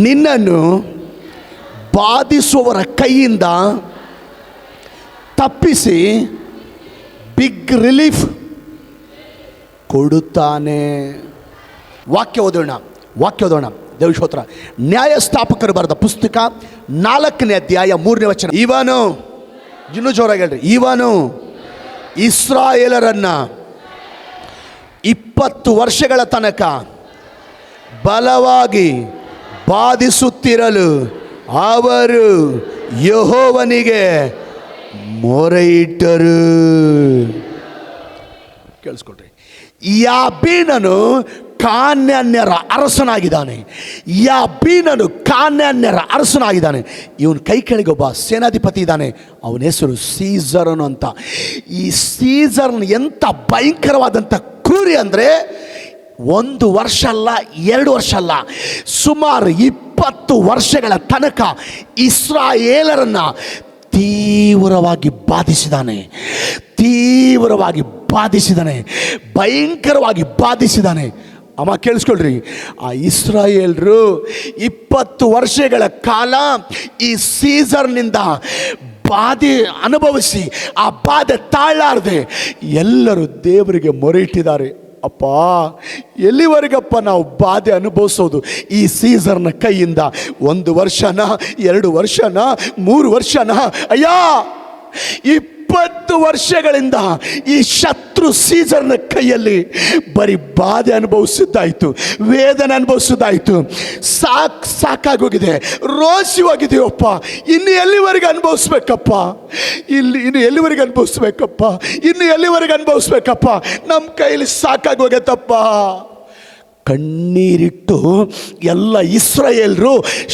ನಿನ್ನನ್ನು ಬಾಧಿಸುವವರ ಕೈಯಿಂದ ತಪ್ಪಿಸಿ ಬಿಗ್ ರಿಲೀಫ್ ಕೊಡುತ್ತಾನೆ. ವಾಕ್ಯ ಓದೋಣ. ದೇವಶೋತ್ರ ನ್ಯಾಯಸ್ಥಾಪಕರು ಬರೆದ ಪುಸ್ತಕ 4ನೇ ಅಧ್ಯಾಯ 3ನೇ ವಚನ. ಇವನು, ಇನ್ನೂ ಜೋರಾಗಿ ಹೇಳ್ರಿ, ಇವನು ಇಸ್ರಾಯೇಲರನ್ನ 20 ವರ್ಷಗಳ ತನಕ ಬಲವಾಗಿ ಬಾಧಿಸುತ್ತಿರಲು ಅವರು ಯೆಹೋವನಿಗೆ ಮೊರೆಯಿಟ್ಟರು. ಕೇಳಿಸ್ಕೊಳ್ರಿ, ಯಾಬೀನನು ಕಾನಾನ್ಯರ ಅರಸನಾಗಿದ್ದಾನೆ. ಇವನ ಕೈ ಕೆಳಗೆ ಒಬ್ಬ ಸೇನಾಧಿಪತಿ ಇದ್ದಾನೆ, ಅವನ ಹೆಸರು ಸೀಸರನು ಅಂತ. ಈ ಸೀಸರ್ನ ಎಂಥ ಭಯಂಕರವಾದಂಥ ಕ್ರೂರಿ ಅಂದರೆ 1 ವರ್ಷ ಅಲ್ಲ, 2 ವರ್ಷ ಅಲ್ಲ, ಸುಮಾರು 20 ವರ್ಷಗಳ ತನಕ ಇಸ್ರಾಯೇಲರನ್ನು ತೀವ್ರವಾಗಿ ಬಾಧಿಸಿದಾನೆ, ಭಯಂಕರವಾಗಿ ಬಾಧಿಸಿದಾನೆ. ಅಮ್ಮ ಕೇಳಿಸ್ಕೊಳ್ರಿ, ಆ ಇಸ್ರಾಯೇಲರು 20 ವರ್ಷಗಳ ಕಾಲ ಈ ಸೀಸರ್ನಿಂದ ಬಾಧೆ ಅನುಭವಿಸಿ ಆ ಬಾಧೆ ತಾಳಾರದೆ ಎಲ್ಲರೂ ದೇವರಿಗೆ ಮೊರೆ ಇಟ್ಟಿದ್ದಾರೆ. ಅಪ್ಪ, ಎಲ್ಲಿವರೆಗಪ್ಪ ನಾವು ಬಾಧೆ ಅನುಭವಿಸೋದು ಈ ಸೀಸರ್ನ ಕೈಯಿಂದ? 1 ವರ್ಷನ, 2 ವರ್ಷನ, 3 ವರ್ಷನ? ಅಯ್ಯ, 20 ವರ್ಷಗಳಿಂದ ಈ ಶತ್ರು ಸೀಸರ್ನ ಕೈಯಲ್ಲಿ ಬರೀ ಬಾಧೆ ಅನುಭವಿಸಿದ್ದಾಯಿತು, ವೇದನೆ ಅನುಭವಿಸಿದ್ದಾಯಿತು. ಸಾಕಾಗೋಗಿದೆ, ರೋಸಿ ಹೋಗಿದೆಯಪ್ಪ. ಇನ್ನು ಎಲ್ಲಿವರೆಗೆ ಅನುಭವಿಸ್ಬೇಕಪ್ಪ? ಇನ್ನು ಎಲ್ಲಿವರೆಗೆ ಅನುಭವಿಸ್ಬೇಕಪ್ಪ? ನಮ್ಮ ಕೈಯಲ್ಲಿ ಸಾಕಾಗೋಗತ್ತಪ್ಪ. ಕಣ್ಣೀರಿಟ್ಟು ಎಲ್ಲ ಇಸ್ರಾಯೇಲರು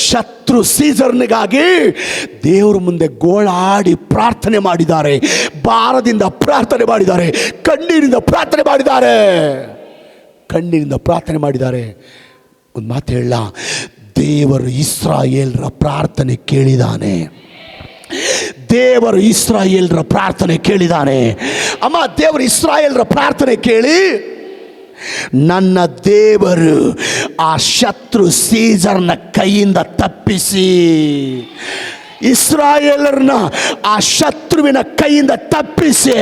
ಶತ್ರು ಸೀಸರ್ನಿಗಾಗಿ ದೇವರ ಮುಂದೆ ಗೋಳಾಡಿ ಪ್ರಾರ್ಥನೆ ಮಾಡಿದ್ದಾರೆ, ಭಾರದಿಂದ ಪ್ರಾರ್ಥನೆ ಮಾಡಿದ್ದಾರೆ, ಕಣ್ಣೀರಿಂದ ಪ್ರಾರ್ಥನೆ ಮಾಡಿದ್ದಾರೆ. ಒಂದು ಮಾತು ಹೇಳ, ದೇವರು ಇಸ್ರಾಯೇಲರ ಪ್ರಾರ್ಥನೆ ಕೇಳಿದಾನೆ. ಅಮ್ಮ, ದೇವರು ಇಸ್ರಾಯೇಲರ ಪ್ರಾರ್ಥನೆ ಕೇಳಿ ನನ್ನ ದೇವರು ಆ ಶತ್ರು ಸೀಸರ್ನ ಕೈಯಿಂದ ತಪ್ಪಿಸಿ, ಇಸ್ರಾಯೇಲರನ್ನ ಆ ಶತ್ರುವಿನ ಕೈಯಿಂದ ತಪ್ಪಿಸಿ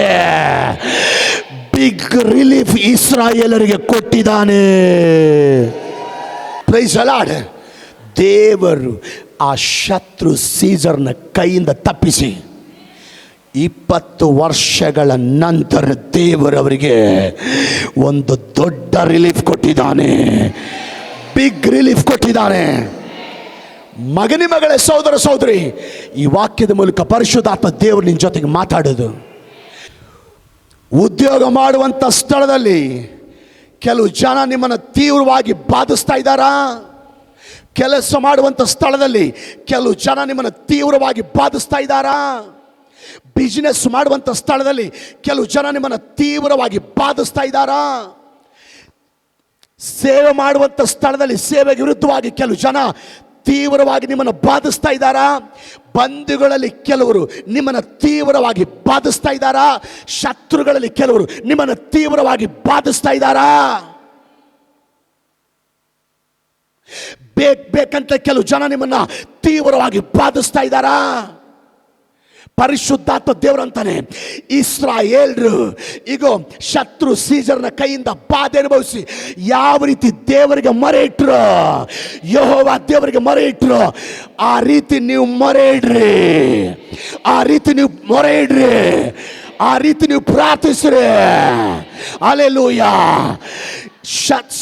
ಬಿಗ್ ರಿಲೀಫ್ ಇಸ್ರಾಯೇಲರಿಗೆ ಕೊಟ್ಟಿದ್ದಾನೆ. Praise the Lord. ದೇವರು ಆ ಶತ್ರು ಸೀಸರ್ನ ಕೈಯಿಂದ ತಪ್ಪಿಸಿ 20 ವರ್ಷಗಳ ನಂತರ ದೇವರವರಿಗೆ ಒಂದು ದೊಡ್ಡ ರಿಲೀಫ್ ಕೊಟ್ಟಿದ್ದಾನೆ, ಬಿಗ್ ರಿಲೀಫ್ ಕೊಟ್ಟಿದ್ದಾನೆ. ಮಗನೇ, ಸಹೋದರ ಸಹೋದರಿ, ಈ ವಾಕ್ಯದ ಮೂಲಕ ಪರಿಶುದ್ಧಾತ್ಮ ದೇವರು ನಿನ್ನ ಜೊತೆಗೆ ಮಾತಾಡೋದು. ಉದ್ಯೋಗ ಮಾಡುವಂಥ ಸ್ಥಳದಲ್ಲಿ ಕೆಲವು ಜನ ನಿಮ್ಮನ್ನು ತೀವ್ರವಾಗಿ ಬಾಧಿಸ್ತಾ ಇದ್ದಾರಾ? ಕೆಲಸ ಮಾಡುವಂಥ ಸ್ಥಳದಲ್ಲಿ ಕೆಲವು ಜನ ನಿಮ್ಮನ್ನು ತೀವ್ರವಾಗಿ ಬಾಧಿಸ್ತಾ ಇದ್ದಾರಾ? ಬಿಸ್ನೆಸ್ ಮಾಡುವಂಥ ಸ್ಥಳದಲ್ಲಿ ಕೆಲವು ಜನ ನಿಮ್ಮನ್ನು ತೀವ್ರವಾಗಿ ಬಾಧಿಸ್ತಾ ಇದ್ದಾರಾ? ಸೇವೆ ಮಾಡುವಂಥ ಸ್ಥಳದಲ್ಲಿ ಸೇವೆಗೆ ವಿರುದ್ಧವಾಗಿ ಕೆಲವು ಜನ ತೀವ್ರವಾಗಿ ನಿಮ್ಮನ್ನು ಬಾಧಿಸ್ತಾ ಇದ್ದಾರಾ? ಬಂಧುಗಳಲ್ಲಿ ಕೆಲವರು ನಿಮ್ಮನ್ನು ತೀವ್ರವಾಗಿ ಬಾಧಿಸ್ತಾ ಇದ್ದಾರಾ? ಶತ್ರುಗಳಲ್ಲಿ ಕೆಲವರು ನಿಮ್ಮನ್ನು ತೀವ್ರವಾಗಿ ಬಾಧಿಸ್ತಾ ಇದ್ದಾರಾ? ಬೇಕಂತ ಕೆಲವು ಜನ ನಿಮ್ಮನ್ನು ತೀವ್ರವಾಗಿ ಬಾಧಿಸ್ತಾ ಇದ್ದಾರಾ? ಪರಿಶುದ್ಧಾತ್ಮ ದೇವರಂತಾನೆ, ಇಸ್ರಾಯೇಲರು ಈಗ ಶತ್ರು ಸೀಸರ್ನ ಕೈಯಿಂದ ಬಾಧೆ ಅನುಭವಿಸಿ ಯಾವ ರೀತಿ ದೇವರಿಗೆ ಮೊರೆ ಇಟ್ಟರು, ಯೆಹೋವ ದೇವರಿಗೆ ಮೊರೆ ಇಟ್ಟರು, ಆ ರೀತಿ ನೀವು ಮೊರೆ ಇಡ್ರಿ, ಆ ರೀತಿ ನೀವು ಪ್ರಾರ್ಥಿಸ್ರಿ. ಹಲ್ಲೆಲೂಯಾ.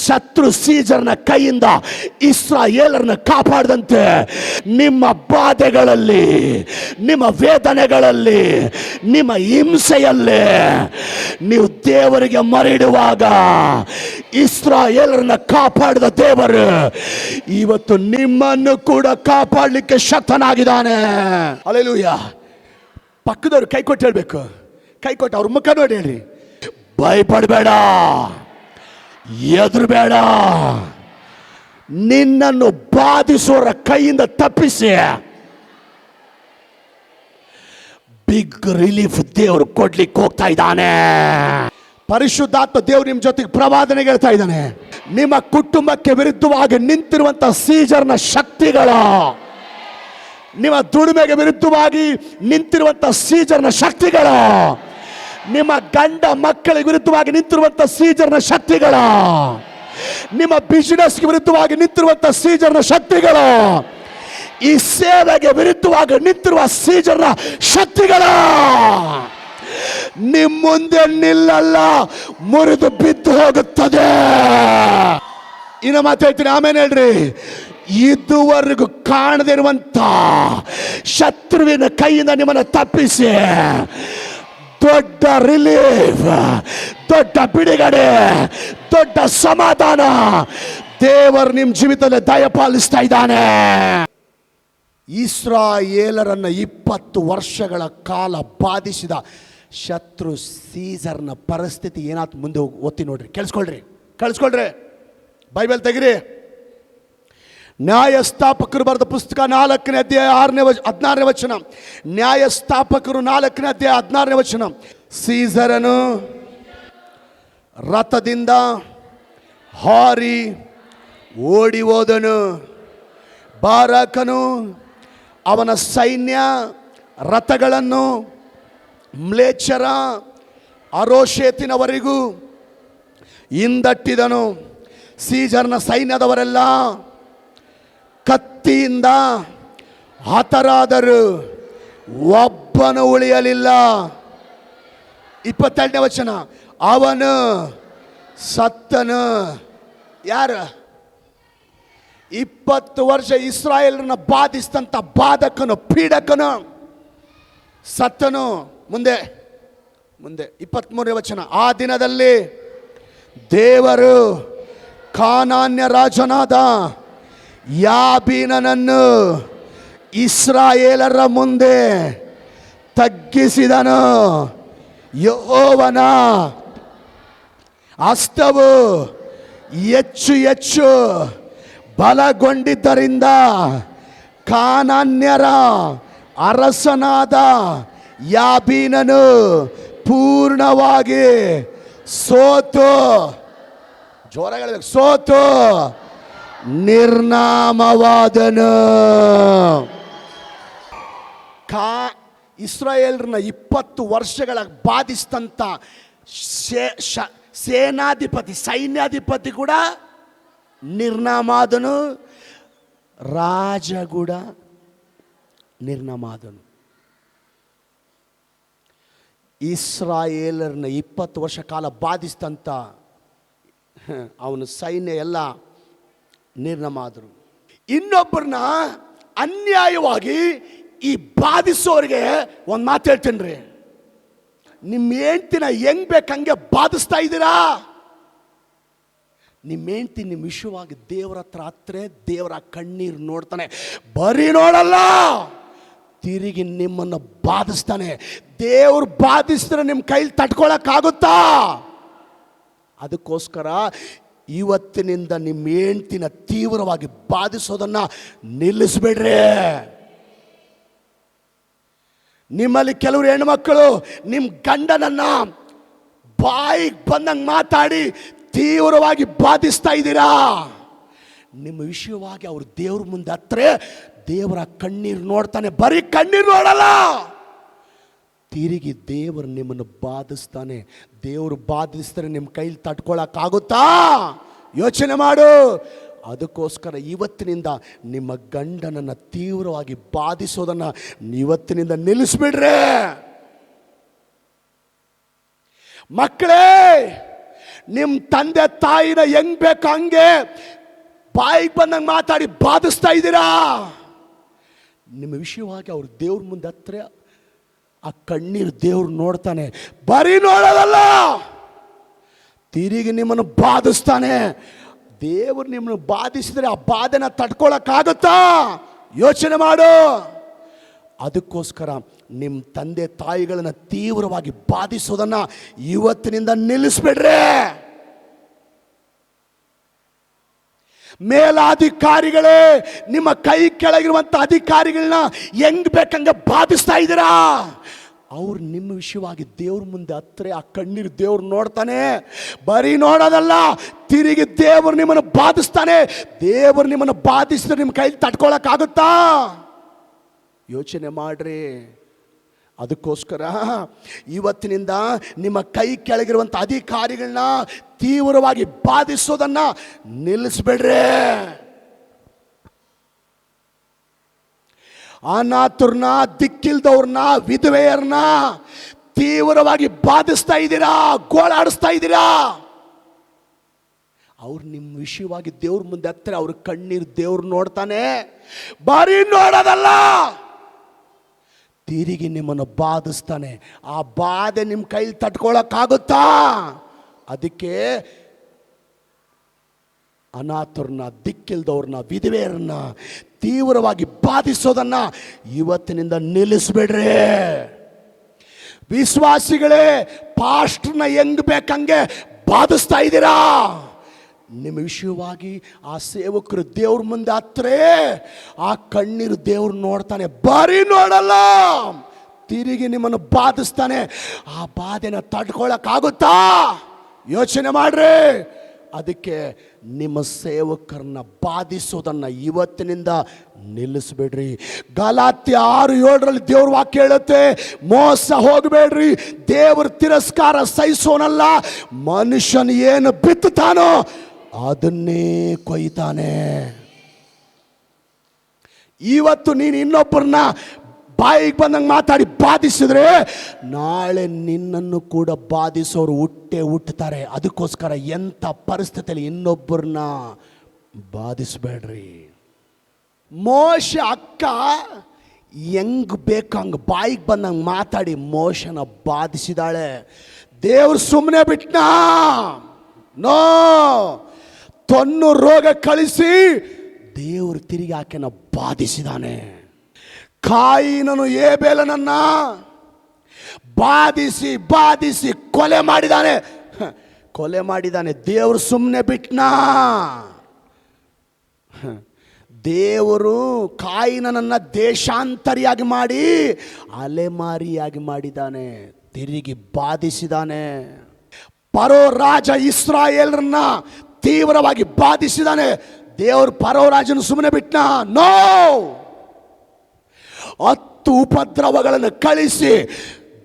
ಶತ್ರು ಸೀಸರ್ನ ಕೈಯಿಂದ ಇಸ್ರಾಯೇಲರನ್ನ ಕಾಪಾಡದಂತೆ ನಿಮ್ಮ ಬಾಧೆಗಳಲ್ಲಿ, ನಿಮ್ಮ ವೇದನೆಗಳಲ್ಲಿ, ನಿಮ್ಮ ಹಿಂಸೆಯಲ್ಲಿ ನೀವು ದೇವರಿಗೆ ಮೊರೆಯಿಡುವಾಗ ಇಸ್ರಾಯೇಲರನ್ನ ಕಾಪಾಡಿದ ದೇವರು ಇವತ್ತು ನಿಮ್ಮನ್ನು ಕೂಡ ಕಾಪಾಡಲಿಕ್ಕೆ ಶಕ್ತನಾಗಿದ್ದಾನೆ. ಹಲ್ಲೆಲೂಯಾ. ಪಕ್ಕದವ್ರು ಕೈ ಕೊಟ್ಟು ಹೇಳ್ಬೇಕು, ಕೈ ಕೊಟ್ಟು ಅವ್ರ ಮುಖ ನೋಡಿ ಹೇಳ್ರಿ, ಭಯಪಡಬೇಡ, ಎದುರಬೇಡ, ನಿನ್ನನ್ನು ಬಾಧಿಸುವರ ಕೈಯಿಂದ ತಪ್ಪಿಸಿ ಬಿಗ್ ರಿಲೀಫ್ ದೇವರು ಕೊಡ್ಲಿಕ್ಕೆ ಹೋಗ್ತಾ ಇದ್ದಾನೆ. ಪರಿಶುದ್ಧಾತ್ಮ ದೇವರು ನಿಮ್ಮ ಜೊತೆಗೆ ಪ್ರವಾದನೆ ಹೇಳ್ತಾ ಇದ್ದಾನೆ. ನಿಮ್ಮ ಕುಟುಂಬಕ್ಕೆ ವಿರುದ್ಧವಾಗಿ ನಿಂತಿರುವಂಥ ಸೀಜರ್ನ ಶಕ್ತಿಗಳು, ನಿಮ್ಮ ದುಡಿಮೆಗೆ ವಿರುದ್ಧವಾಗಿ ನಿಂತಿರುವಂಥ ಸೀಜರ್ನ ಶಕ್ತಿಗಳು, ನಿಮ್ಮ ಗಂಡ ಮಕ್ಕಳಿಗೆ ವಿರುದ್ಧವಾಗಿ ನಿಂತಿರುವಂಥ ಸೀಜರ್ನ ಶಕ್ತಿಗಳು, ನಿಮ್ಮ ಬಿಸಿನೆಸ್ಗೆ ವಿರುದ್ಧವಾಗಿ ನಿಂತಿರುವಂಥ ಸೀಜರ್ನ ಶಕ್ತಿಗಳು, ಈ ಸೇವೆಗೆ ವಿರುದ್ಧವಾಗಿ ನಿಂತಿರುವ ಸೀಜರ್ನ ಶಕ್ತಿಗಳು ನಿಮ್ಮ ಮುಂದೆ ನಿಲ್ಲಲ್ಲ, ಮುರಿದು ಬಿದ್ದು ಹೋಗುತ್ತದೆ. ಇನ್ನು ಮಾತಾಡ್ತೀನಿ, ಆಮೇಲೆ ಹೇಳ್ರಿ. ಇದುವರೆಗೂ ಕಾಣದಿರುವಂತ ಶತ್ರುವಿನ ಕೈಯಿಂದ ನಿಮ್ಮನ್ನು ತಪ್ಪಿಸಿ ದೊಡ್ಡ ರಿಲೀಫ್, ದೊಡ್ಡ ಬಿಡುಗಡೆ, ದೊಡ್ಡ ಸಮಾಧಾನ ದೇವರು ನಿಮ್ಮ ಜೀವಿತದಲ್ಲಿ ದಯಪಾಲಿಸ್ತಾ ಇದ್ದಾನೆ. ಇಸ್ರಾಯೇಲರನ್ನ 20 ವರ್ಷಗಳ ಕಾಲ ಬಾಧಿಸಿದ ಶತ್ರು ಸೀಸರ್ನ ಪರಿಸ್ಥಿತಿ ಏನಾಯ್ತು ಮುಂದೆ ಓದ್ತಿ ನೋಡ್ರಿ, ಕೇಳಿಸ್ಕೊಳ್ರಿ. ಬೈಬಲ್ ತೆಗಿರಿ. ನ್ಯಾಯಸ್ಥಾಪಕರು ಬರೆದ ಪುಸ್ತಕ 4ನೇ ಅಧ್ಯಾಯ 16ನೇ ವಚನ. ನ್ಯಾಯಸ್ಥಾಪಕರು 4ನೇ ಅಧ್ಯಾಯ 16ನೇ ವಚನ. ಸೀಸರನು ರಥದಿಂದ ಹಾರಿ ಓಡಿ ಹೋದನು. ಬಾರಾಕನು ಅವನ ಸೈನ್ಯ ರಥಗಳನ್ನು ಮ್ಲೇಚ್ಛರ ಅರೋಷೇತಿನವರೆಗೂ ಹಿಂದಟ್ಟಿದನು. ಸೀಜರ್ನ ಸೈನ್ಯದವರೆಲ್ಲ ಕತ್ತಿಯಿಂದ ಹತರಾದರು, ಒಬ್ಬನು ಉಳಿಯಲಿಲ್ಲ. 22ನೇ ವಚನ. ಅವನು ಸತ್ತನು. ಯಾರು? 20 ವರ್ಷ ಇಸ್ರಾಯೇಲರನ್ನ ಬಾಧಿಸಿದಂಥ ಬಾಧಕನು, ಪೀಡಕನು ಸತ್ತನು. ಮುಂದೆ 23ನೇ ವಚನ. ಆ ದಿನದಲ್ಲಿ ದೇವರು ಕಾನಾನ್ಯ ರಾಜನಾದ ಯಾಬೀನನನ್ನು ಇಸ್ರಾಯೇಲರ ಮುಂದೆ ತಗ್ಗಿಸಿದನು. ಯೆಹೋವನ ಹಸ್ತವು ಹೆಚ್ಚು ಹೆಚ್ಚು ಬಲಗೊಂಡಿದ್ದರಿಂದ ಕಾನಾನ್ಯರ ಅರಸನಾದ ಯಾಬೀನನು ಪೂರ್ಣವಾಗಿ ಸೋತು, ಜೋರಾಗಿ ಸೋತು ನಿರ್ನಾಮವಾದನು. ಇಸ್ರಾಯೇಲ್ರನ್ನ 20 ವರ್ಷಗಳ ಬಾಧಿಸಿದಂಥ ಸೇನಾಧಿಪತಿ, ಸೈನ್ಯಾಧಿಪತಿ ಕೂಡ ನಿರ್ನಾಮಾದನು, ರಾಜ ಕೂಡ ನಿರ್ನಾಮಾದನು. ಇಸ್ರಾಯೇಲರನ್ನ 20 ವರ್ಷ ಕಾಲ ಬಾಧಿಸಿದಂಥ ಅವನ ಸೈನ್ಯ ಎಲ್ಲ ನಿರ್ನಾಮಾದರು. ಇನ್ನೊಬ್ಬರನ್ನ ಅನ್ಯಾಯವಾಗಿ ಈ ಬಾಧಿಸೋರಿಗೆ ಒಂದು ಮಾತು ಹೇಳ್ತೀನಿ ರೀ, ನಿಮ್ಮ ಹೆಂಡ್ತಿನ ಹೆಂಗ್ ಬೇಕಂಗೆ ಬಾಧಿಸ್ತಾ ಇದ್ದೀರಾ? ನಿಮ್ಮ ಹೆಂಡ್ತಿ ನಿಮ್ಮ ವಿಷಯವಾಗಿ ದೇವರ ಹತ್ರ ದೇವರ ಕಣ್ಣೀರು ನೋಡ್ತಾನೆ, ಬರೀ ನೋಡಲ್ಲ, ತಿರುಗಿ ನಿಮ್ಮನ್ನು ಬಾಧಿಸ್ತಾನೆ. ದೇವ್ರು ಬಾಧಿಸಿದ್ರೆ ನಿಮ್ಮ ಕೈಲಿ ತಡ್ಕೊಳಕ್ಕಾಗುತ್ತಾ? ಅದಕ್ಕೋಸ್ಕರ ಇವತ್ತಿನಿಂದ ನಿಮ್ಮ ಹೆಂಡ್ತಿನ ತೀವ್ರವಾಗಿ ಬಾಧಿಸೋದನ್ನ ನಿಲ್ಲಿಸ್ಬೇಡ್ರಿ. ನಿಮ್ಮಲ್ಲಿ ಕೆಲವರು ಹೆಣ್ಮಕ್ಕಳು ನಿಮ್ಮ ಗಂಡನನ್ನ ಬಾಯಿಗೆ ಬಂದಂಗೆ ಮಾತಾಡಿ ತೀವ್ರವಾಗಿ ಬಾಧಿಸ್ತಾ ಇದ್ದೀರಾ. ನಿಮ್ಮ ವಿಷಯವಾಗಿ ಅವರು ದೇವ್ರ ಮುಂದೆ ಹತ್ರ ದೇವರ ಕಣ್ಣೀರು ನೋಡ್ತಾನೆ, ಬರೀ ಕಣ್ಣೀರು ನೋಡಲ್ಲ, ತಿರುಗಿ ದೇವರು ನಿಮ್ಮನ್ನು ಬಾಧಿಸ್ತಾನೆ. ದೇವರು ಬಾಧಿಸಿದ್ರೆ ನಿಮ್ಮ ಕೈಲಿ ತಡ್ಕೊಳಕ್ಕಾಗುತ್ತಾ? ಯೋಚನೆ ಮಾಡು. ಅದಕ್ಕೋಸ್ಕರ ಇವತ್ತಿನಿಂದ ನಿಮ್ಮ ಗಂಡನನ್ನು ತೀವ್ರವಾಗಿ ಬಾಧಿಸೋದನ್ನು ಇವತ್ತಿನಿಂದ ನಿಲ್ಲಿಸ್ಬಿಡ್ರೆ. ಮಕ್ಕಳೇ, ನಿಮ್ಮ ತಂದೆ ತಾಯಿನ ಹೆಂಗ್ ಬೇಕು ಹಂಗೆ ಬಾಯಿಗೆ ಬಂದಂಗೆ ಮಾತಾಡಿ ಬಾಧಿಸ್ತಾ ಇದ್ದೀರಾ. ನಿಮ್ಮ ವಿಷಯವಾಗಿ ಅವ್ರು ದೇವ್ರ ಮುಂದೆ ಹತ್ರ ಆ ಕಣ್ಣೀರು ದೇವ್ರು ನೋಡ್ತಾನೆ, ಬರೀ ನೋಡೋದಲ್ಲ, ತಿರುಗಿ ನಿಮ್ಮನ್ನು ಬಾಧಿಸ್ತಾನೆ. ದೇವರು ನಿಮ್ಮನ್ನು ಬಾಧಿಸಿದ್ರೆ ಆ ಬಾಧೆನ ತಡ್ಕೊಳಕ್ಕಾಗುತ್ತಾ? ಯೋಚನೆ ಮಾಡು. ಅದಕ್ಕೋಸ್ಕರ ನಿಮ್ಮ ತಂದೆ ತಾಯಿಗಳನ್ನ ತೀವ್ರವಾಗಿ ಬಾಧಿಸೋದನ್ನ ಇವತ್ತಿನಿಂದ ನಿಲ್ಲಿಸ್ಬಿಡ್ರೆ. ಮೇಲಾಧಿಕಾರಿಗಳೇ, ನಿಮ್ಮ ಕೈ ಕೆಳಗಿರುವಂಥ ಅಧಿಕಾರಿಗಳನ್ನ ಹೆಂಗ್ ಬೇಕಂಗೆ ಬಾಧಿಸ್ತಾ ಇದ್ದೀರಾ? ಅವ್ರು ನಿಮ್ಮ ವಿಷಯವಾಗಿ ದೇವ್ರ ಮುಂದೆ ಹತ್ರ ಆ ಕಣ್ಣೀರು ದೇವ್ರು ನೋಡ್ತಾನೆ. ಬರೀ ನೋಡೋದಲ್ಲ, ತಿರುಗಿ ದೇವರು ನಿಮ್ಮನ್ನು ಬಾಧಿಸ್ತಾನೆ. ದೇವರು ನಿಮ್ಮನ್ನು ಬಾಧಿಸಿದ್ರೆ ನಿಮ್ಮ ಕೈಲಿ ತಡ್ಕೊಳಕ್ಕಾಗುತ್ತಾ? ಯೋಚನೆ ಮಾಡ್ರಿ. ಅದಕ್ಕೋಸ್ಕರ ಇವತ್ತಿನಿಂದ ನಿಮ್ಮ ಕೈ ಕೆಳಗಿರುವಂಥ ಅಧಿಕಾರಿಗಳನ್ನ ತೀವ್ರವಾಗಿ ಬಾಧಿಸೋದನ್ನ ನಿಲ್ಲಿಸ್ಬೇಡ್ರಿ. ಅನಾಥರನ್ನ, ದಿಕ್ಕಿಲ್ದವ್ರನ್ನ, ವಿಧವೆಯರನ್ನ ತೀವ್ರವಾಗಿ ಬಾಧಿಸ್ತಾ ಇದ್ದೀರಾ, ಗೋಳಾಡಿಸ್ತಾ ಇದ್ದೀರಾ. ಅವ್ರು ನಿಮ್ಮ ವಿಷಯವಾಗಿ ದೇವ್ರ ಮುಂದೆ ಹತ್ತಿರ ಅವ್ರ ಕಣ್ಣೀರು ದೇವ್ರು ನೋಡ್ತಾನೆ. ಬರೀ ನೋಡೋದಲ್ಲ, ತಿರುಗಿ ನಿಮ್ಮನ್ನು ಬಾಧಿಸ್ತಾನೆ. ಆ ಬಾಧೆ ನಿಮ್ಮ ಕೈಲಿ ತಟ್ಕೊಳಕ್ಕಾಗುತ್ತಾ? ಅದಕ್ಕೆ ಅನಾಥರನ್ನ, ದಿಕ್ಕಿಲ್ದವ್ರನ್ನ, ವಿಧವೆಯರನ್ನ ತೀವ್ರವಾಗಿ ಬಾಧಿಸೋದನ್ನ ಇವತ್ತಿನಿಂದ ನಿಲ್ಲಿಸ್ಬೇಡ್ರಿ. ವಿಶ್ವಾಸಿಗಳೇ, ಪಾಸ್ಟರ್ನ ಹೆಂಗ್ ಬೇಕಂಗೆ ಬಾಧಿಸ್ತಾ ಇದ್ದೀರಾ. ನಿಮ್ಮ ವಿಷಯವಾಗಿ ಆ ಸೇವಕರು ದೇವ್ರ ಮುಂದೆ ಹತ್ರೆ ಆ ಕಣ್ಣೀರು ದೇವ್ರು ನೋಡ್ತಾನೆ. ಬರೀ ನೋಡಲ್ಲ, ತಿರುಗಿ ನಿಮ್ಮನ್ನು ಬಾಧಿಸ್ತಾನೆ. ಆ ಬಾಧೆನ ತಡ್ಕೊಳಕ್ಕಾಗುತ್ತಾ? ಯೋಚನೆ ಮಾಡ್ರಿ. ಅದಕ್ಕೆ ನಿಮ್ಮ ಸೇವಕರನ್ನ ಬಾಧಿಸೋದನ್ನ ಇವತ್ತಿನಿಂದ ನಿಲ್ಲಿಸ್ಬೇಡ್ರಿ. ಗಲಾತ್ಯ 6:7 ದೇವ್ರ ವಾಕ್ಯ ಹೇಳುತ್ತೆ, ಮೋಸ ಹೋಗಬೇಡ್ರಿ. ದೇವ್ರ ತಿರಸ್ಕಾರ ಸಹಿಸೋನಲ್ಲ. ಮನುಷ್ಯನ ಏನು ಬಿತ್ತುತ್ತಾನೋ ಅದನ್ನೇ ಕೊಯ್ತಾನೆ. ಇವತ್ತು ನೀನು ಇನ್ನೊಬ್ಬರನ್ನ ಬಾಯಿಗೆ ಬಂದಂಗೆ ಮಾತಾಡಿ ಬಾಧಿಸಿದ್ರೆ ನಾಳೆ ನಿನ್ನನ್ನು ಕೂಡ ಬಾಧಿಸೋರು ಹುಟ್ಟುತ್ತಾರೆ. ಅದಕ್ಕೋಸ್ಕರ ಎಂಥ ಪರಿಸ್ಥಿತಿಯಲ್ಲಿ ಇನ್ನೊಬ್ಬರನ್ನ ಬಾಧಿಸಬೇಡ್ರಿ. ಮೋಶ ಅಕ್ಕ ಹೆಂಗ್ ಬೇಕಂಗೆ ಬಾಯಿಗೆ ಬಂದಂಗೆ ಮಾತಾಡಿ ಮೋಶನ ಬಾಧಿಸಿದಾಳೆ. ದೇವ್ರು ಸುಮ್ಮನೆ ಬಿಟ್ನಾ? ನೋ. ತೊನ್ನು ರೋಗ ಕಳಿಸಿ ದೇವರು ತಿರುಗಿ ಆಕೆನ ಬಾಧಿಸಿದಾನೆ. ಕಾಯಿನನು ಏಬೇಲನನ್ನ ಬಾಧಿಸಿ ಬಾಧಿಸಿ ಕೊಲೆ ಮಾಡಿದಾನೆ. ದೇವರು ಸುಮ್ಮನೆ ಬಿಟ್ನಾ? ದೇವರು ಕಾಯಿನನನ್ನ ದೇಶಾಂತರಿಯಾಗಿ ಮಾಡಿ ಅಲೆಮಾರಿಯಾಗಿ ಮಾಡಿದ್ದಾನೆ, ತಿರುಗಿ ಬಾಧಿಸಿದಾನೆ. ಫರೋ ರಾಜ ಇಸ್ರಾಯೇಲರನ್ನ ತೀವ್ರವಾಗಿ ಬಾಧಿಸಿದಾನೆ. ದೇವರು ಫರೋ ರಾಜನು ಸುಮ್ಮನೆ ಬಿಟ್ನಾ? ನೋ. 10 ಉಪದ್ರವಗಳನ್ನು ಕಳಿಸಿ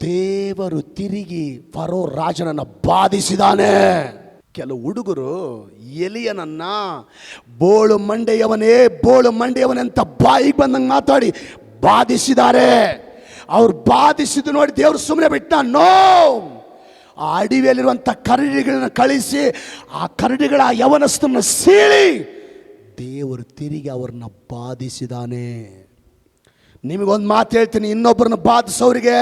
ದೇವರು ತಿರುಗಿ ಫರೋ ರಾಜನನ್ನ ಬಾಧಿಸಿದಾನೆ. ಕೆಲವು ಹುಡುಗರು ಎಲಿಯನನ್ನ ಬೋಳು ಮಂಡೆಯವನೇ ಅಂತ ಬಾಯಿಗೆ ಬಂದಂಗೆ ಮಾತಾಡಿ ಬಾಧಿಸಿದ್ದಾರೆ. ಅವ್ರು ಬಾಧಿಸಿದ್ದು ನೋಡಿ ದೇವರು ಸುಮ್ಮನೆ ಬಿಟ್ಟ? ನೋ. ಆ ಅಡವಿಯಲ್ಲಿರುವಂಥ ಕರಡಿಗಳನ್ನ ಕಳಿಸಿ ಆ ಕರಡಿಗಳ ಯವನಸ್ಥರನ್ನ ಸೀಳಿ ದೇವರು ತಿರುಗಿ ಅವ್ರನ್ನ ಬಾಧಿಸಿದಾನೆ. ನಿಮಗೊಂದು ಮಾತು ಹೇಳ್ತೀನಿ, ಇನ್ನೊಬ್ಬರನ್ನ ಬಾಧಿಸೋರಿಗೆ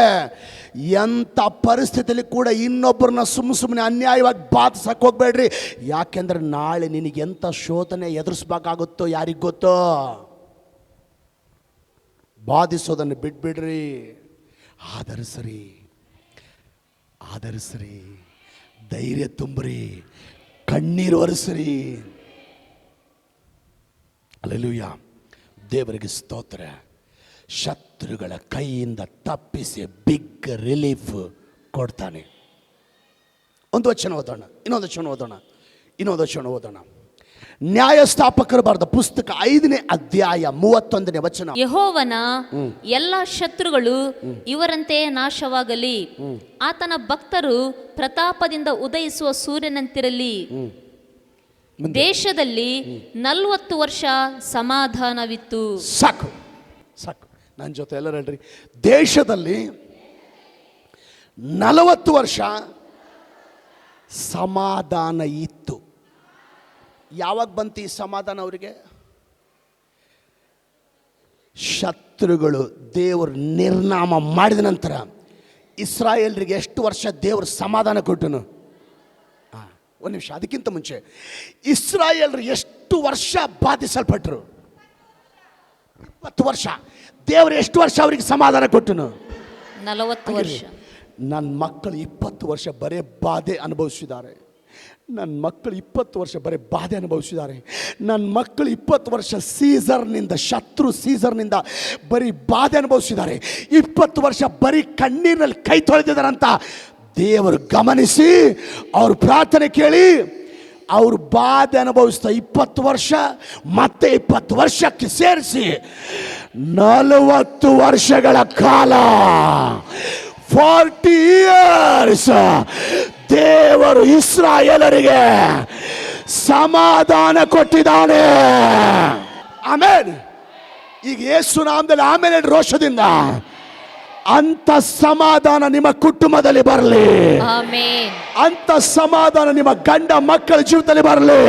ಎಂಥ ಪರಿಸ್ಥಿತಿಯಲ್ಲಿ ಕೂಡ ಇನ್ನೊಬ್ಬರನ್ನ ಸುಮ್ಮನೆ ಅನ್ಯಾಯವಾಗಿ ಬಾಧಿಸಕ್ಕೆ ಹೋಗ್ಬೇಡ್ರಿ. ಯಾಕೆಂದ್ರೆ ನಾಳೆ ನಿನಗೆ ಎಂಥ ಶೋಧನೆ ಎದುರಿಸ್ಬೇಕಾಗುತ್ತೋ ಯಾರಿಗೆ ಗೊತ್ತೋ. ಬಾಧಿಸೋದನ್ನು ಬಿಟ್ಬಿಡ್ರಿ. ಆಧರಿಸ್ರಿ, ಧೈರ್ಯ ತುಂಬ್ರಿ, ಕಣ್ಣೀರು ಒರೆಸ್ರಿ. ಹಲ್ಲೆಲೂಯಾ. ದೇವರಿಗೆ ಸ್ತೋತ್ರ. ಶತ್ರುಗಳ ಕೈಯಿಂದ ತಪ್ಪಿಸಿ ಬಿಗ್ ರಿಲೀಫ್ ಕೊಡ್ತಾನೆ. ಒಂದು ವಚನ ಓದೋಣ, ಇನ್ನೊಂದು ವಚನ ಓದೋಣ. ನ್ಯಾಯಸ್ಥಾಪಕರು ಬರೆದ ಪುಸ್ತಕ 5ನೇ ಅಧ್ಯಾಯ 31ನೇ ವಚನ. ಯೆಹೋವನ ಎಲ್ಲ ಶತ್ರುಗಳು ಇವರಂತೆ ನಾಶವಾಗಲಿ. ಆತನ ಭಕ್ತರು ಪ್ರತಾಪದಿಂದ ಉದಯಿಸುವ ಸೂರ್ಯನಂತಿರಲಿ. ದೇಶದಲ್ಲಿ 40 ವರ್ಷ ಸಮಾಧಾನವಿತ್ತು. ಸಾಕು. ನನ್ನ ಜೊತೆ ಎಲ್ಲರೂ ಹೇಳ್ರಿ, ದೇಶದಲ್ಲಿ 40 ವರ್ಷ ಸಮಾಧಾನ ಇತ್ತು. ಯಾವಾಗ ಬಂತು ಈ ಸಮಾಧಾನ ಅವರಿಗೆ? ಶತ್ರುಗಳು ದೇವರು ನಿರ್ನಾಮ ಮಾಡಿದ ನಂತರ ಇಸ್ರಾಯೇಲರಿಗೆ ಎಷ್ಟು ವರ್ಷ ದೇವರು ಸಮಾಧಾನ ಕೊಟ್ಟನು? ಒಂದು ನಿಮಿಷ, ಅದಕ್ಕಿಂತ ಮುಂಚೆ ಇಸ್ರಾಯೇಲರು ಎಷ್ಟು ವರ್ಷ ಬಾಧಿಸಲ್ಪಟ್ಟರು? 20 ವರ್ಷ. ದೇವರು ಎಷ್ಟು ವರ್ಷ ಅವರಿಗೆ ಸಮಾಧಾನ ಕೊಟ್ಟನು? 40 ವರ್ಷ. ನನ್ನ ಮಕ್ಕಳು 20 ವರ್ಷ ಬರೇ ಬಾಧೆ ಅನುಭವಿಸಿದ್ದಾರೆ. ನನ್ನ ಮಕ್ಕಳು 20 ವರ್ಷ ಬರೀ ಬಾಧೆ ಅನುಭವಿಸಿದ್ದಾರೆ. ನನ್ನ ಮಕ್ಕಳು 20 ವರ್ಷ ಸೀಸರ್ನಿಂದ, ಶತ್ರು ಸೀಸರ್ನಿಂದ ಬರೀ ಬಾಧೆ ಅನುಭವಿಸಿದ್ದಾರೆ. 20 ವರ್ಷ ಬರೀ ಕಣ್ಣೀರಿನಲ್ಲಿ ಕೈ ತೊಳೆದಿದ್ದಾರಂತ ದೇವರು ಗಮನಿಸಿ ಅವ್ರ ಪ್ರಾರ್ಥನೆ ಕೇಳಿ ಅವ್ರು ಬಾಧೆ ಅನುಭವಿಸ್ತಾ 20 ವರ್ಷ ಮತ್ತೆ 20 ವರ್ಷಕ್ಕೆ ಸೇರಿಸಿ 40 ವರ್ಷಗಳ ಕಾಲ 40 ಇಯರ್ಸ್ ದೇವರು ಇಸ್ರಾಯೇಲರಿಗೆ ಸಮಾಧಾನ ಕೊಟ್ಟಿದ್ದಾನೆ. ಆಮೇನ್. ಈಗ ಯೇಸು ನಾಮದಲ್ಲಿ ಆಮೇಲೆ ರೋಷದಿಂದ ಅಂತ ಸಮಾಧಾನ ನಿಮ್ಮ ಕುಟುಂಬದಲ್ಲಿ ಬರಲಿ. ಅಂತ ಸಮಾಧಾನ ನಿಮ್ಮ ಗಂಡ ಮಕ್ಕಳ ಜೀವಿತದಲ್ಲಿ ಬರಲಿ.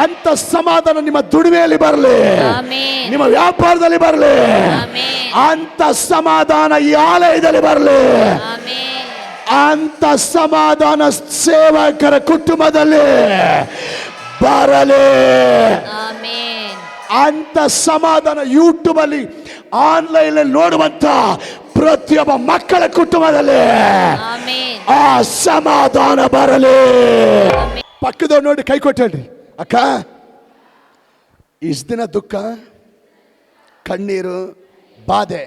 ಅಂತ ಸಮಾಧಾನ ನಿಮ್ಮ ದುಡಿಮೆಯಲ್ಲಿ ಬರಲಿ, ನಿಮ್ಮ ವ್ಯಾಪಾರದಲ್ಲಿ ಬರಲಿ. ಅಂತ ಸಮಾಧಾನ ಈ ಆಲಯದಲ್ಲಿ ಬರಲಿ. ಅಂತ ಸಮಾಧಾನ ಸೇವಕರ ಕುಟುಂಬದಲ್ಲಿ ಬರಲಿ. ಅಂತ ಸಮಾಧಾನ ಯೂಟ್ಯೂಬ್ ಅಲ್ಲಿ ಆನ್ಲೈನ್ ನೋಡುವಂತ ಪ್ರತಿಯೊಬ್ಬ ಮಕ್ಕಳ ಕುಟುಂಬದಲ್ಲಿ ಆ ಸಮಾಧಾನ ಬರಲಿ. ಪಕ್ಕದವ್ರು ನೋಡಿ ಕೈ ಕೊಟ್ಟೇಳ್ರಿ, ಅಕ್ಕ ಇಷ್ಟು ದಿನ ದುಃಖ, ಕಣ್ಣೀರು, ಬಾಧೆ,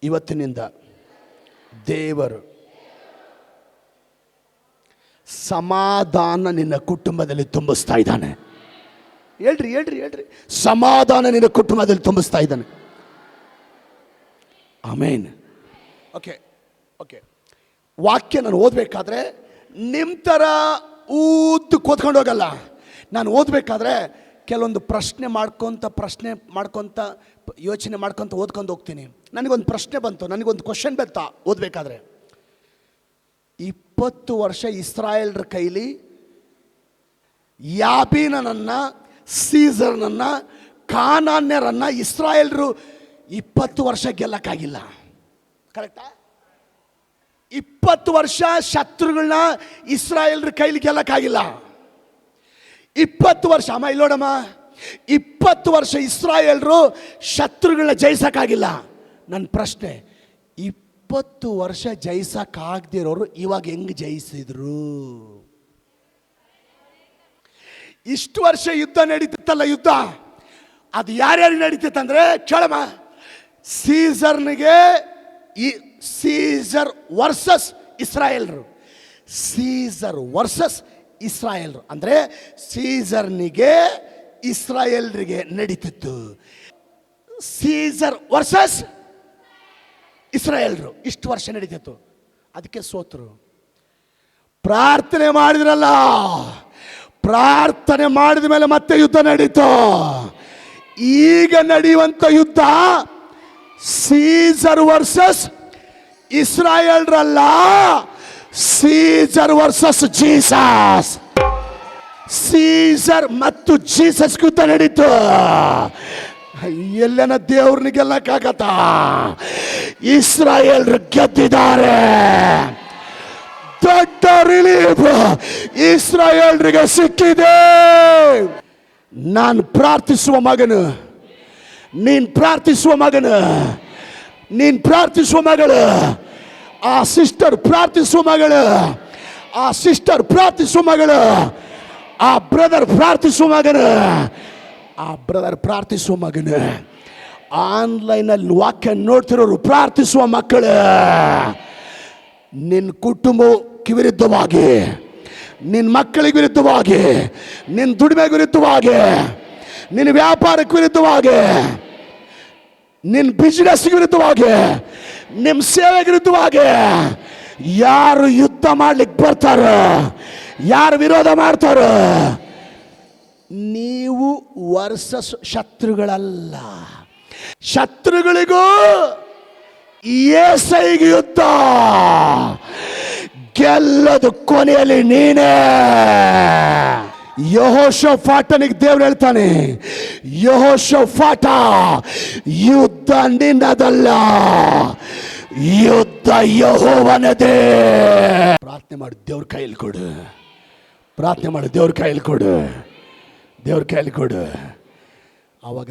ಇವತ್ತಿನಿಂದ ದೇವರು ಸಮಾಧಾನ ನಿನ್ನ ಕುಟುಂಬದಲ್ಲಿ ತುಂಬಿಸ್ತಾ ಇದ್ದಾನೆ. ಹೇಳ್ರಿ ಹೇಳ್ರಿ ಹೇಳ್ರಿ, ಸಮಾಧಾನ ನಿನ್ನ ಕುಟುಂಬದಲ್ಲಿ ತುಂಬಿಸ್ತಾ ಇದ್ದಾನೆ. ಆಮೇನ್. Okay okay. ವಾಕ್ಯ ನಾನು ಓದಬೇಕಾದ್ರೆ ನಿಮ್ಮ ಥರ ಉದ್ದು ಕೂತ್ಕೊಂಡು ಹೋಗಲ್ಲ. ನಾನು ಓದಬೇಕಾದ್ರೆ ಕೆಲವೊಂದು ಪ್ರಶ್ನೆ ಮಾಡ್ಕೊತ ಯೋಚನೆ ಮಾಡ್ಕೊತ ಓದ್ಕೊಂಡು ಹೋಗ್ತೀನಿ. ನನಗೊಂದು ಪ್ರಶ್ನೆ ಬಂತು, ನನಗೊಂದು ಕ್ವಶನ್ ಬಂತ ಓದಬೇಕಾದ್ರೆ. 20 ವರ್ಷ ಇಸ್ರಾಯೇಲ್ರ ಕೈಲಿ ಯಾಬೀನನನ್ನು, ಸೀಸರ್ನನ್ನು, ಕಾನಾನ್ಯರನ್ನು ಇಸ್ರಾಯೇಲ್ರು 20 ವರ್ಷ ಗೆಲ್ಲಕ್ಕಾಗಿಲ್ಲ. ಕರೆಕ್ಟಾ? 20 ವರ್ಷ ಶತ್ರುಗಳನ್ನ ಇಸ್ರಾಯೇಲ್ರ ಕೈಲಿ ಗೆಲ್ಲಕ್ಕಾಗಿಲ್ಲ. 20 ವರ್ಷ ಅಮ್ಮ ಇಲ್ಲೋಡಮ್ಮ, 20 ವರ್ಷ ಇಸ್ರಾಯೇಲ್ರು ಶತ್ರುಗಳನ್ನ ಜಯಿಸಕ್ಕಾಗಿಲ್ಲ. ನನ್ನ ಪ್ರಶ್ನೆ, 20 ವರ್ಷ ಜಯಿಸಕ್ಕಾಗದಿರೋರು ಇವಾಗ ಹೆಂಗ್ ಜಯಿಸಿದ್ರು? ಇಷ್ಟು ವರ್ಷ ಯುದ್ಧ ನಡೀತಿತ್ತಲ್ಲ, ಯುದ್ಧ ಅದು ಯಾರ್ಯಾರಿಗೆ ನಡೀತಿತ್ತಂದ್ರೆ ಕೇಳಮ್ಮ. ಸೀಸರ್ ವರ್ಸಸ್ ಇಸ್ರಾಯೇಲ್ರು. ಸೀಸರ್ ವರ್ಸಸ್ ಇಸ್ರಾಯೇಲ್ರು ಅಂದರೆ ಸೀಸರ್ನಿಗೆ ಇಸ್ರಾಯೇಲ್ರಿಗೆ ನಡೀತಿತ್ತು. ಸೀಸರ್ ವರ್ಸಸ್ ಇಸ್ರಾಯೇಲ್ರು ಇಷ್ಟು ವರ್ಷ ನಡೀತಿತ್ತು. ಅದಕ್ಕೆ ಸೋತರು. ಪ್ರಾರ್ಥನೆ ಮಾಡಿದ್ರಲ್ಲ, ಪ್ರಾರ್ಥನೆ ಮಾಡಿದ ಮೇಲೆ ಮತ್ತೆ ಯುದ್ಧ ನಡೀತು. ಈಗ ನಡೆಯುವಂತ ಯುದ್ಧ ಸೀಸರ್ ವರ್ಸಸ್ ಇಸ್ರಾಯೇಲ್ರಲ್ಲ, ಸೀಸರ್ ವರ್ಸಸ್ ಜೀಸಸ್. ಸೀಸರ್ ಮತ್ತು ಜೀಸಸ್ ಯುದ್ಧ ನಡೀತು. ಎಲ್ಲನ ದೇವ್ರನ್ನ ಗೆಲ್ಲಕ್ಕಾಗತ್ತ? ಇಸ್ರಾಯೇಲ್ರು ಗೆದ್ದಿದ್ದಾರೆ. ದೊಡ್ಡ ರಿಲೀಫ್ ಇಸ್ರಾಯೇಲ್ರಿಗೆ ಸಿಕ್ಕಿದೆ. ನಾನು ಪ್ರಾರ್ಥಿಸುವ ಮಗನು, ನೀನ್ ಪ್ರಾರ್ಥಿಸುವ ಮಗನು, ನೀನ್ ಪ್ರಾರ್ಥಿಸುವ ಮಗಳು, ಆ ಸಿಸ್ಟರ್ ಪ್ರಾರ್ಥಿಸುವ ಮಗಳು, ಆ ಸಿಸ್ಟರ್ ಪ್ರಾರ್ಥಿಸುವ ಮಗಳು, ಆ ಬ್ರದರ್ ಪ್ರಾರ್ಥಿಸುವ ಮಗನು, ಆ ಬ್ರದರ್ ಪ್ರಾರ್ಥಿಸುವ ಮಗನು, ಆನ್ಲೈನಲ್ಲಿ ವಾಕ್ಯ ನೋಡ್ತಿರೋರು ಪ್ರಾರ್ಥಿಸುವ ಮಕ್ಕಳು, ನಿನ್ನ ಕುಟುಂಬಕ್ಕೆ ವಿರುದ್ಧವಾಗಿ, ನಿನ್ನ ಮಕ್ಕಳಿಗೆ ವಿರುದ್ಧವಾಗಿ, ನಿನ್ನ ದುಡಿಮೆಗೆ ವಿರುದ್ಧವಾಗಿ, ನಿನ್ನ ವ್ಯಾಪಾರಕ್ಕೆ ವಿರುದ್ಧವಾಗಿ, ನಿನ್ನ ಬಿಸ್ನೆಸ್ಗೆ ವಿರುದ್ಧವಾಗಿ, ನಿಮ್ಮ ಸೇವೆಗೆ ವಿರುದ್ಧವಾಗಿ ಯಾರು ಯುದ್ಧ ಮಾಡ್ಲಿಕ್ಕೆ ಬರ್ತಾರೋ, ಯಾರು ವಿರೋಧ ಮಾಡ್ತಾರೋ, ನೀವು ವರ್ಸಸ್ ಶತ್ರುಗಳಲ್ಲ. ಶತ್ರುಗಳಿಗೂ ಯೇಸೈಗೆ ಯುದ್ಧ. ಗೆಲ್ಲದು ಕೊನೆಯಲ್ಲಿ ನೀನೇ. ಯೆಹೋಷಾಫಾಟನಿಗೆ ದೇವ್ರು ಹೇಳ್ತಾನೆ, ಯೆಹೋಷಾಫಾಟ, ಯುದ್ಧ ನಿನ್ನದಲ್ಲ, ಯುದ್ಧ ಯೆಹೋವನದೇ. ಪ್ರಾರ್ಥನೆ ಮಾಡಿ ದೇವ್ರ ಕೈಯಲ್ಲಿ ಕೊಡು. ಪ್ರಾರ್ಥನೆ ಮಾಡಿ ದೇವ್ರ ಕೈಯಲ್ಲಿ ಕೊಡು. ದೇವ್ರ ಕೈಯಲ್ಲಿ ಕೊಡು. ಆವಾಗ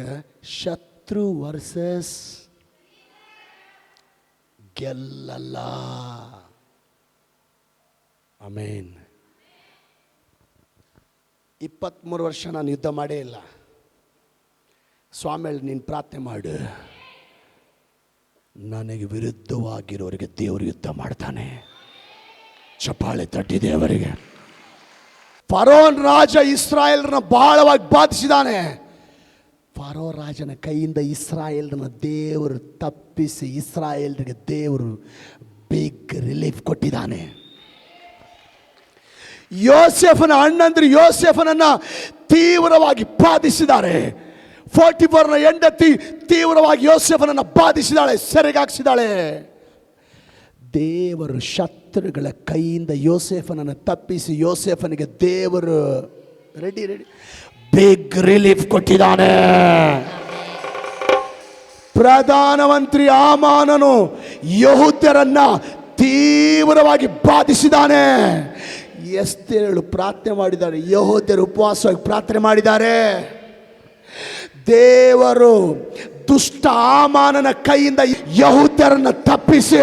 ಶತ್ರು ವರ್ಸಸ್ ಗೆಲ್ಲಲ್ಲ. ಆಮೇನ್. 23 ವರ್ಷ ನಾನು ಯುದ್ಧ ಮಾಡೇ ಇಲ್ಲ. ಸ್ವಾಮಿಯಲ್ಲಿ ನೀನು ಪ್ರಾರ್ಥನೆ ಮಾಡು, ನನಗೆ ವಿರುದ್ಧವಾಗಿರೋರಿಗೆ ದೇವರು ಯುದ್ಧ ಮಾಡ್ತಾನೆ. ಚಪ್ಪಾಳೆ ತಟ್ಟಿ ದೇವರಿಗೆ. ಫರೋನ್ ರಾಜ ಇಸ್ರಾಯೇಲ್ರನ್ನ ಬಹಳವಾಗಿ ಬಾಧಿಸಿದಾನೆ. ಫರೋ ರಾಜನ ಕೈಯಿಂದ ಇಸ್ರಾಯೇಲ್ರನ್ನ ದೇವರು ತಪ್ಪಿಸಿ ಇಸ್ರಾಯೇಲ್ರಿಗೆ ದೇವರು ಬಿಗ್ ರಿಲೀಫ್ ಕೊಟ್ಟಿದ್ದಾನೆ. ಯೋಸೇಫನ ಅಣ್ಣಂದ್ರು ಯೋಸೇಫನನ್ನ ತೀವ್ರವಾಗಿ ಬಾಧಿಸಿದ್ದಾರೆ. 44ನ ಹೆಂಡತಿ ತೀವ್ರವಾಗಿ ಯೋಸೇಫನನ್ನ ಬಾಧಿಸಿದಾಳೆ, ಸೆರೆಗಾಕ್ಸಿದಾಳೆ. ದೇವರು ಶತ್ರುಗಳ ಕೈಯಿಂದ ಯೋಸೇಫನನ್ನು ತಪ್ಪಿಸಿ ಯೋಸೇಫನಿಗೆ ದೇವರು ರೆಡಿ ಬಿಗ್ ರಿಲೀಫ್ ಕೊಟ್ಟಿದ್ದಾನೆ. ಪ್ರಧಾನಮಂತ್ರಿ ಹಾಮಾನನು ಯೆಹೂದ್ಯರನ್ನ ತೀವ್ರವಾಗಿ ಬಾಧಿಸಿದ್ದಾನೆ. ಎಸ್ತೇರಳು ಪ್ರಾರ್ಥನೆ ಮಾಡಿದ್ದಾರೆ, ಯೆಹೂದ್ಯರು ಉಪವಾಸವಾಗಿ ಪ್ರಾರ್ಥನೆ ಮಾಡಿದ್ದಾರೆ. ದೇವರು ದುಷ್ಟ ಹಾಮಾನನ ಕೈಯಿಂದ ಯೆಹೂದ್ಯರನ್ನ ತಪ್ಪಿಸಿ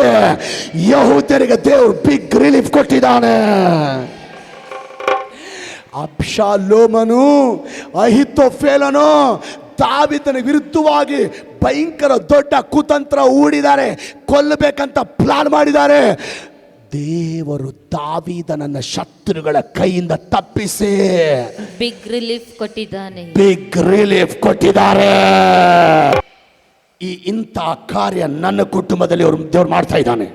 ಯೆಹೂದ್ಯರಿಗೆ ದೇವರು ಬಿಗ್ ರಿಲೀಫ್ ಕೊಟ್ಟಿದ್ದಾನೆ. ಅಬ್ಷಾಲೋಮನು ಅಹಿತೋಫೆಲನು ದಾವೀದನ ವಿರುದ್ಧವಾಗಿ ಭಯಂಕರ ದೊಡ್ಡ ಕುತಂತ್ರ ಹೂಡಿದ್ದಾರೆ, ಕೊಲ್ಲಬೇಕಂತ ಪ್ಲಾನ್ ಮಾಡಿದ್ದಾರೆ. ದೇವರು ದಾವೀದನನ್ನ ಶತ್ರುಗಳ ಕೈಯಿಂದ ತಪ್ಪಿಸಿ ಬಿಗ್ ರಿಲೀಫ್ ಕೊಟ್ಟಿದ್ದಾನೆ, ಬಿಗ್ ರಿಲೀಫ್ ಕೊಟ್ಟಿದ್ದಾರೆ. ಇಂಥ ಕಾರ್ಯ ನನ್ನ ಕುಟುಂಬದಲ್ಲಿ ದೇವ್ರು ಮಾಡ್ತಾ ಇದ್ದಾನೆ.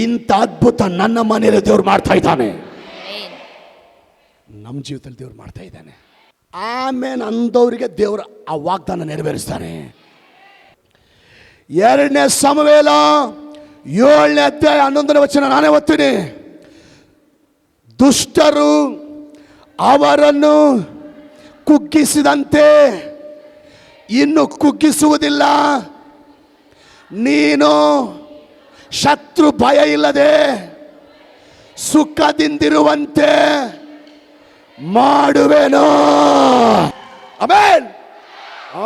ಇಂಥ ಅದ್ಭುತ ನನ್ನ ಮನೆಯಲ್ಲಿ ದೇವ್ರು ಮಾಡ್ತಾ ಇದ್ದಾನೆ, ನಮ್ಮ ಜೀವಿತದಲ್ಲಿ ದೇವ್ರು ಮಾಡ್ತಾ ಇದ್ದಾನೆ. ಆಮೇಲೆ ಅಂದವರಿಗೆ ದೇವರು ಆ ವಾಗ್ದಾನ ನೆರವೇರಿಸ್ತಾನೆ. 2ನೇ ಸಮುವೇಲ 7ನೇ ಅಧ್ಯಾಯ 11ನೇ ವಚನ ನಾನೇ ಓದ್ತೀನಿ. ದುಷ್ಟರು ಅವರನ್ನು ಕುಗ್ಗಿಸಿದಂತೆ ಇನ್ನು ಕುಗ್ಗಿಸುವುದಿಲ್ಲ. ನೀನು ಶತ್ರು ಭಯ ಇಲ್ಲದೆ ಸುಖದಿಂದಿರುವಂತೆ ಮಾಡುವೆನು. Amen,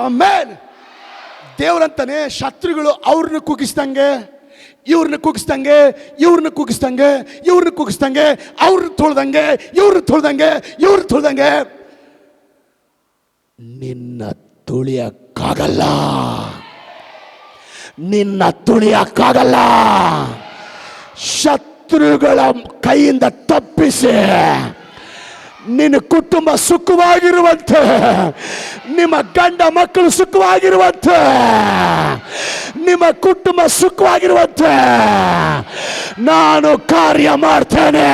amen. ದೇವರಂತಾನೆ ಶತ್ರುಗಳು ಅವ್ರನ್ನ ಕುಗ್ಗಿಸ್ದಂಗೆ, ಇವ್ರನ್ನ ಕುಗ್ಗಿಸ್ದಂಗೆ, ಇವ್ರನ್ನ ಕುಗ್ಗಿಸ್ದಂಗೆ, ಇವ್ರನ್ನ ಕುಗ್ಗಿಸ್ದಂಗೆ, ಅವ್ರನ್ನ ತೊಳ್ದಂಗೆ, ಇವ್ರನ್ನ ತೊಳ್ದಂಗೆ, ಇವ್ರನ್ನ ತೊಳ್ದಂಗೆ ನಿನ್ನ ತುಳಿಯಕ್ಕಾಗಲ್ಲ, ನಿನ್ನ ತುಳಿಯಕ್ಕಾಗಲ್ಲ. ಶತ್ರುಗಳ ಕೈಯಿಂದ ತಪ್ಪಿಸಿ ನಿನ್ನ ಕುಟುಂಬ ಸುಖವಾಗಿರುವಂತೆ, ನಿಮ್ಮ ಗಂಡ ಮಕ್ಕಳು ಸುಖವಾಗಿರುವಂತೆ, ನಿಮ್ಮ ಕುಟುಂಬ ಸುಖವಾಗಿರುವಂತೆ ನಾನು ಕಾರ್ಯ ಮಾಡ್ತೇನೆ.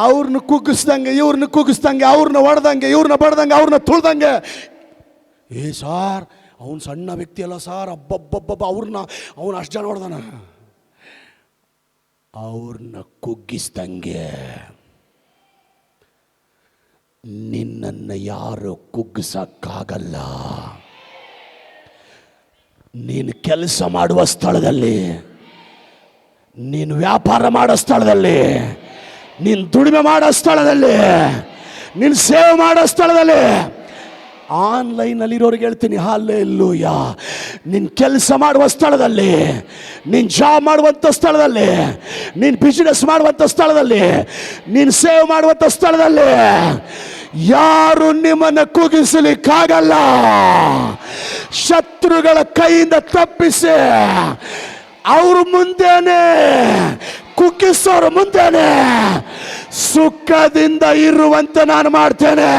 ಅವ್ರನ್ನ ಕುಗ್ಗಿಸ್ದಂಗೆ, ಇವ್ರನ್ನ ಕುಗ್ಗಿಸ್ದಂಗೆ, ಅವ್ರನ್ನ ಹೊಡೆದಂಗೆ, ಇವ್ರನ್ನ ಬಡ್ದಂಗೆ, ಅವ್ರನ್ನ ತುಳ್ದಂಗೆ. ಸಾರ್ ಅವನು ಸಣ್ಣ ವ್ಯಕ್ತಿ ಅಲ್ಲ ಸಾರ್, ಅಬ್ಬಬ್ಬಬ್ಬ ಅವನು ಅಷ್ಟು ಜನ ಹೊಡೆದಾನ. ಅವ್ರನ್ನ ಕುಗ್ಗಿಸ್ದಂಗೆ ನಿನ್ನನ್ನು ಯಾರು ಕುಗ್ಗಿಸಕ್ಕಾಗಲ್ಲ. ನೀನು ಕೆಲಸ ಮಾಡುವ ಸ್ಥಳದಲ್ಲಿ, ನೀನು ವ್ಯಾಪಾರ ಮಾಡೋ ಸ್ಥಳದಲ್ಲಿ, ನೀನು ದುಡಿಮೆ ಮಾಡೋ ಸ್ಥಳದಲ್ಲಿ, ನೀನು ಸೇವೆ ಮಾಡೋ ಸ್ಥಳದಲ್ಲಿ, ಆನ್ಲೈನಲ್ಲಿರೋರಿಗೆ ಹೇಳ್ತೀನಿ ಹಲ್ಲೆಲೂಯ. ನೀನು ಕೆಲಸ ಮಾಡುವ ಸ್ಥಳದಲ್ಲಿ, ನೀನು ಜಾಬ್ ಮಾಡುವಂಥ ಸ್ಥಳದಲ್ಲಿ, ನೀನು ಬಿಸ್ನೆಸ್ ಮಾಡುವಂಥ ಸ್ಥಳದಲ್ಲಿ, ನೀನು ಸೇವೆ ಮಾಡುವಂಥ ಸ್ಥಳದಲ್ಲಿ ಯಾರು ನಿಮ್ಮನ್ನು ಕುಗ್ಗಿಸಲಿಕ್ಕಾಗಲ್ಲ. ಶತ್ರುಗಳ ಕೈಯಿಂದ ತಪ್ಪಿಸಿ ಅವ್ರ ಮುಂದೆನೆ, ಕುಗ್ಗಿಸೋರ ಮುಂದೆನೆ ಸುಖದಿಂದ ಇರುವಂತೆ ನಾನು ಮಾಡ್ತೇನೆ.